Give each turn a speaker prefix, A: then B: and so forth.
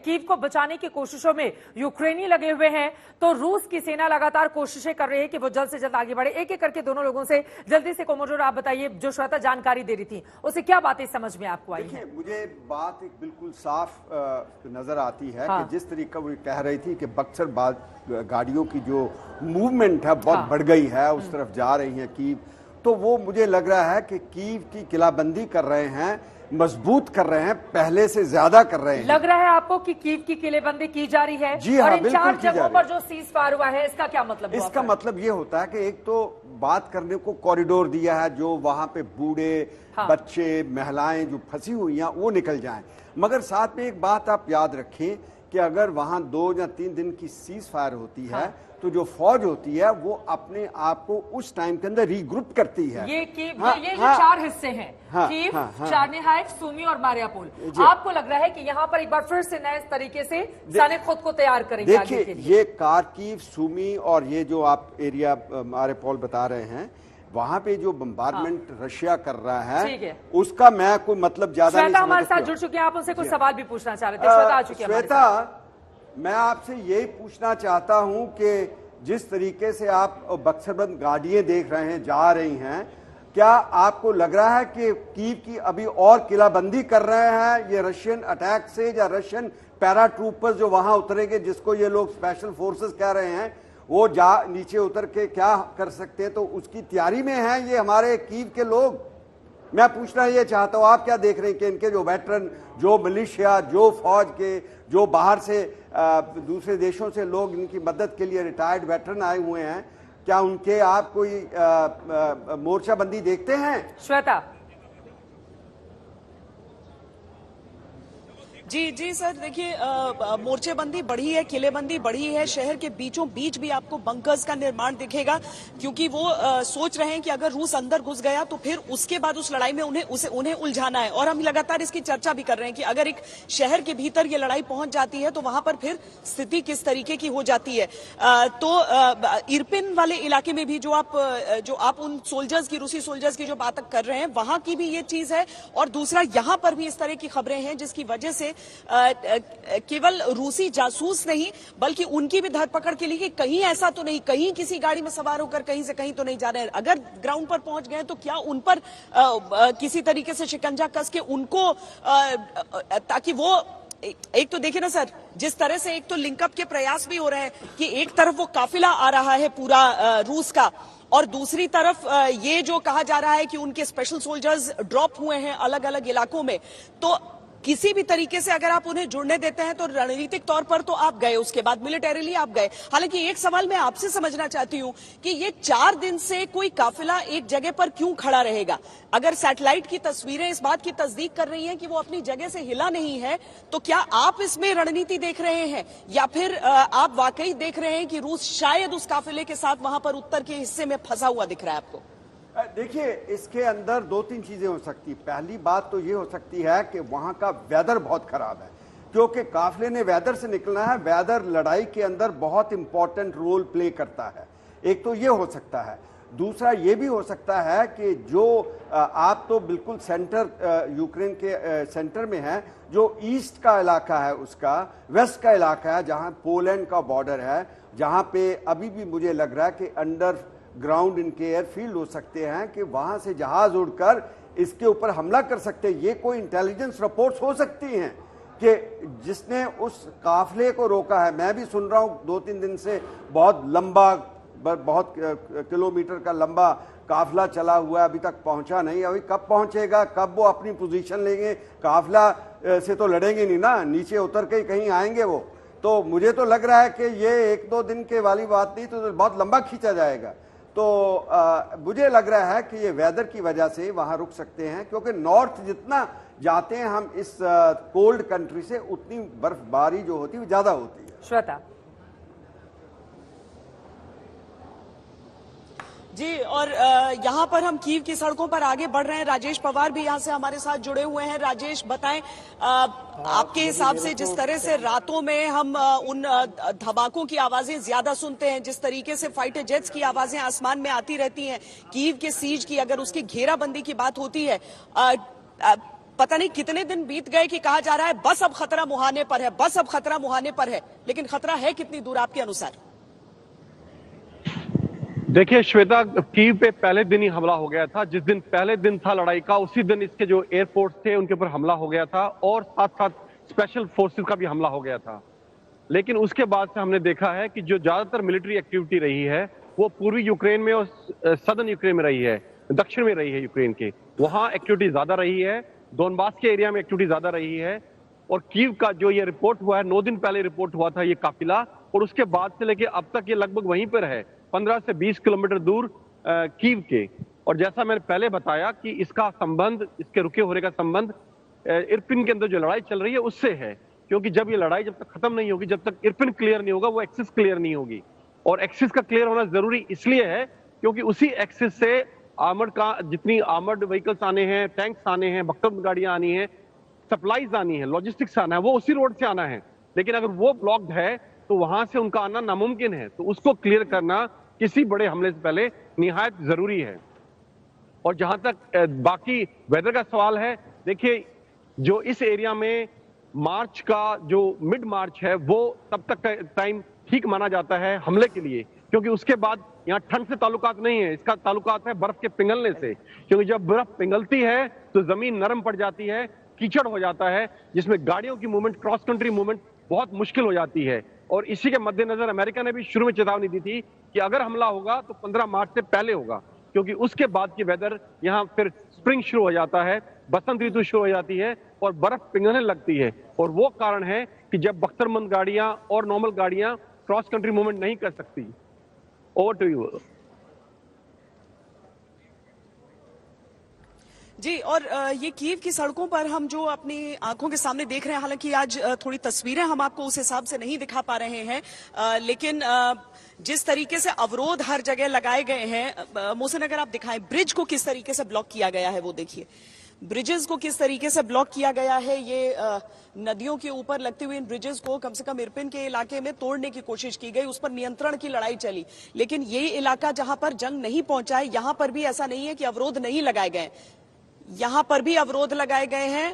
A: Kyiv को बचाने की कोशिशों में यूक्रेनी लगे हुए हैं, तो रूस की सेना लगातार कोशिशें कर रही है कि वो जल्द से जल्द आगे बढ़े। एक एक करके दोनों लोगों से जल्दी से कोमोडोर आप बताइए, जो श्वेता जानकारी दे रही थी उसे क्या बातें समझ में आपको आई?
B: देखिए, मुझे बात एक बिल्कुल साफ नजर आती है कि जिस तरीका वो कह रही थी कि बक्सर गाड़ियों की जो मूवमेंट है बहुत बढ़ गई है, उस तरफ जा रही है कीव, तो वो मुझे लग रहा है कि कीव की किलाबंदी कर रहे हैं, मजबूत कर रहे हैं, पहले से ज्यादा कर रहे हैं।
A: लग रहा है आपको कि कीव की किलेबंदी की जा रही है?
B: जी हाँ,
A: और इन 4 जगहों पर जो सीज फायर हुआ है, इसका क्या मतलब?
B: इसका मतलब ये होता है कि एक तो बात करने को कॉरिडोर दिया है, जो वहां पे बूढ़े बच्चे महिलाएं जो फंसी हुई हैं वो निकल जाएं, मगर साथ में एक बात आप याद रखें कि अगर वहां 2 या 3 दिन की सीज फायर होती है तो जो फौज होती है वो अपने आप को उस टाइम के अंदर रीग्रुप करती है।
A: ये जो 4 हिस्से हैं, कीव, चार्निहाइव, सूमी और मारियापोल, आपको लग रहा है कि यहाँ पर एक बार फिर से नए तरीके से साने खुद को तैयार करेंगे?
B: देखिए, ये कारकीव, सूमी और ये जो आप एरिया मारियापोल बता रहे हैं, वहां पे जो बम्बार्डमेंट रशिया कर रहा है उसका मैं कोई मतलब ज्यादा नहीं।
A: श्वेता हमारे साथ जुड़ चुके हैं, आप उनसे कुछ सवाल भी पूछना चाह रहे थे। श्वेता आ चुकी है।
B: श्वेता, मैं आपसे यही पूछना चाहता हूं कि जिस तरीके से आप बक्सरबंद गाड़ियां देख रहे हैं, जा रही हैं, क्या आपको लग रहा है कि कीव की अभी और किलाबंदी कर रहे हैं ये रशियन अटैक से, या रशियन पैरा ट्रूपर्स जो वहां उतरेंगे, जिसको ये लोग स्पेशल फोर्सेस कह रहे हैं, वो नीचे उतर के क्या कर सकते हैं, तो उसकी तैयारी में हैं ये हमारे कीव के लोग? मैं पूछना ये चाहता हूं, आप क्या देख रहे हैं कि इनके जो वेटरन, जो मिलिशिया, जो फौज के, जो बाहर से दूसरे देशों से लोग इनकी मदद के लिए रिटायर्ड वेटरन आए हुए हैं, क्या उनके आप कोई मोर्चाबंदी देखते हैं?
A: श्वेता
C: जी सर, देखिए, मोर्चेबंदी बढ़ी है, किलेबंदी बढ़ी है, शहर के बीचों बीच भी आपको बंकर्स का निर्माण दिखेगा, क्योंकि वो सोच रहे हैं कि अगर रूस अंदर घुस गया तो फिर उसके बाद उस लड़ाई में उन्हें उलझाना है। और हम लगातार इसकी चर्चा भी कर रहे हैं कि अगर एक शहर के भीतर ये लड़ाई पहुंच जाती है तो वहां पर फिर स्थिति किस तरीके की हो जाती है। तो इरपिन वाले इलाके में भी जो आप उन सोल्जर्स की, रूसी सोल्जर्स की जो बात कर रहे हैं, वहां की भी ये चीज है। और दूसरा, यहां पर भी इस तरह की खबरें हैं जिसकी वजह से केवल रूसी जासूस नहीं बल्कि उनकी भी धरपकड़ के लिए कि कहीं ऐसा तो नहीं, कहीं किसी गाड़ी में सवार होकर कहीं से कहीं तो नहीं जा रहे हैं। अगर ग्राउंड पर पहुंच गए तो क्या उन पर किसी तरीके से शिकंजा कस के उनको, ताकि वो, एक तो देखिए ना सर, जिस तरह से एक तो लिंकअप के प्रयास भी हो रहे हैं कि एक तरफ वो काफिला आ रहा है पूरा रूस का, और दूसरी तरफ ये जो कहा जा रहा है कि उनके स्पेशल सोल्जर्स ड्रॉप हुए हैं अलग अलग इलाकों में, तो किसी भी तरीके से अगर आप उन्हें जुड़ने देते हैं तो रणनीतिक तौर पर तो आप गए, उसके बाद मिलिटरीली आप गए। हालांकि एक सवाल मैं आपसे समझना चाहती हूं कि ये 4 दिन से कोई काफिला एक जगह पर क्यों खड़ा रहेगा? अगर सैटेलाइट की तस्वीरें इस बात की तस्दीक कर रही हैं कि वो अपनी जगह से हिला नहीं है, तो क्या आप इसमें रणनीति देख रहे हैं, या फिर आप वाकई देख रहे हैं कि रूस शायद उस काफिले के साथ वहां पर उत्तर के हिस्से में फंसा हुआ दिख रहा है आपको?
B: देखिए, इसके अंदर 2-3 चीजें हो सकती है। पहली बात तो ये हो सकती है कि वहां का वेदर बहुत खराब है, क्योंकि काफिले ने वेदर से निकलना है। वेदर लड़ाई के अंदर बहुत इंपॉर्टेंट रोल प्ले करता है। एक तो ये हो सकता है। दूसरा ये भी हो सकता है कि जो आप तो बिल्कुल सेंटर, यूक्रेन के सेंटर में है, जो ईस्ट का इलाका है, उसका वेस्ट का इलाका है, जहां पोलैंड का बॉर्डर है, जहां पे अभी भी मुझे लग रहा है कि अंडर ग्राउंड इनके एयरफील्ड हो सकते हैं कि वहां से जहाज उड़कर इसके ऊपर हमला कर सकते हैं। ये कोई इंटेलिजेंस रिपोर्ट्स हो सकती हैं कि जिसने उस काफिले को रोका है। मैं भी सुन रहा हूं 2-3 दिन से बहुत लंबा, बहुत किलोमीटर का लंबा काफिला चला हुआ है, अभी तक पहुंचा नहीं। अभी कब पहुंचेगा, कब वो अपनी पोजीशन लेंगे? काफिला से तो लड़ेंगे नहीं ना, नीचे उतर के कहीं आएंगे वो। तो मुझे तो लग रहा है कि ये 1-2 दिन के वाली बात नहीं, तो बहुत लंबा खींचा जाएगा। तो मुझे लग रहा है कि ये वेदर की वजह से वहां रुक सकते हैं, क्योंकि नॉर्थ जितना जाते हैं हम इस कोल्ड कंट्री से, उतनी बर्फबारी जो होती है ज्यादा होती है।
A: श्वेता
C: जी, और यहाँ पर हम कीव की सड़कों पर आगे बढ़ रहे हैं। राजेश पवार भी यहाँ से हमारे साथ जुड़े हुए हैं। राजेश, बताएं, आपके हिसाब से जिस तरह से रातों में हम उन धमाकों की आवाजें ज्यादा सुनते हैं, जिस तरीके से फाइटर जेट्स की आवाजें आसमान में आती रहती हैं, कीव के सीज की, अगर उसकी घेराबंदी की बात होती है, पता नहीं कितने दिन बीत गए कि कहा जा रहा है बस अब खतरा मुहाने पर है, बस अब खतरा मुहाने पर है, लेकिन खतरा है कितनी दूर आपके अनुसार?
D: देखिए श्वेता, कीव पे पहले दिन ही हमला हो गया था। जिस दिन पहले दिन था लड़ाई का, उसी दिन इसके जो एयरफोर्स थे उनके ऊपर हमला हो गया था और साथ साथ स्पेशल फोर्सेस का भी हमला हो गया था। लेकिन उसके बाद से हमने देखा है कि जो ज्यादातर मिलिट्री एक्टिविटी रही है वो पूर्वी यूक्रेन में और सदर्न यूक्रेन में रही है, दक्षिण में रही है यूक्रेन के। वहां एक्टिविटी ज्यादा रही है, डोनबास के एरिया में एक्टिविटी ज्यादा रही है। और कीव का जो ये रिपोर्ट हुआ है, 9 दिन पहले रिपोर्ट हुआ था ये काफिला, और उसके बाद से लेके अब तक ये लगभग वहीं पर है, 15 से 20 किलोमीटर दूर कीव के। और जैसा मैंने पहले बताया कि इसका संबंध, इसके रुके होने का संबंध इरपिन के अंदर जो लड़ाई चल रही है उससे है। क्योंकि जब ये लड़ाई जब तक खत्म नहीं होगी, जब तक इरपिन क्लियर नहीं होगा, वो एक्सिस क्लियर नहीं होगी। और एक्सिस का क्लियर होना जरूरी इसलिए है क्योंकि उसी एक्सिस से आर्मर्ड का, जितनी आर्मर्ड व्हीकल्स आने हैं, टैंक्स आने हैं, बख्तर गाड़ियां आनी है, सप्लाईज आनी है, लॉजिस्टिक्स आना है, वो उसी रोड से आना है। लेकिन अगर वो ब्लॉक्ड है तो वहां से उनका आना नामुमकिन है। तो उसको क्लियर करना किसी बड़े हमले से पहले निहायत जरूरी है। और जहां तक बाकी वेदर का सवाल है, देखिए जो इस एरिया में मार्च का जो मिड मार्च है वो तब तक का टाइम ठीक माना जाता है हमले के लिए, क्योंकि उसके बाद यहाँ ठंड से ताल्लुकात नहीं है, इसका ताल्लुकात है बर्फ के पिघलने से। क्योंकि जब बर्फ पिघलती है तो जमीन नरम पड़ जाती है, कीचड़ हो जाता है, जिसमें गाड़ियों की मूवमेंट, क्रॉस कंट्री मूवमेंट बहुत मुश्किल हो जाती है। और इसी के मद्देनजर अमेरिका ने भी शुरू में चेतावनी दी थी कि अगर हमला होगा तो 15 मार्च से पहले होगा, क्योंकि उसके बाद की वेदर यहाँ फिर स्प्रिंग शुरू हो जाता है, बसंत ऋतु शुरू हो जाती है और बर्फ पिघलने लगती है। और वो कारण है कि जब बख्तरबंद गाड़ियां और नॉर्मल गाड़ियां क्रॉस कंट्री मूवमेंट नहीं कर सकती। Over to you.
C: जी, और ये कीव की सड़कों पर हम जो अपनी आंखों के सामने देख रहे हैं, हालांकि आज थोड़ी तस्वीरें हम आपको उस हिसाब से नहीं दिखा पा रहे हैं, लेकिन जिस तरीके से अवरोध हर जगह लगाए गए हैं, मोहसिन अगर आप दिखाएं ब्रिज को किस तरीके से ब्लॉक किया गया है, वो देखिए ब्रिजेस को किस तरीके से ब्लॉक किया गया है। ये नदियों के ऊपर लगते हुए इन ब्रिजेस को कम से कम इरपिन के इलाके में तोड़ने की कोशिश की गई, उस पर नियंत्रण की लड़ाई चली। लेकिन ये इलाका जहां पर जंग नहीं पहुंचा है, यहां पर भी ऐसा नहीं है कि अवरोध नहीं लगाए गए, यहां पर भी अवरोध लगाए गए हैं।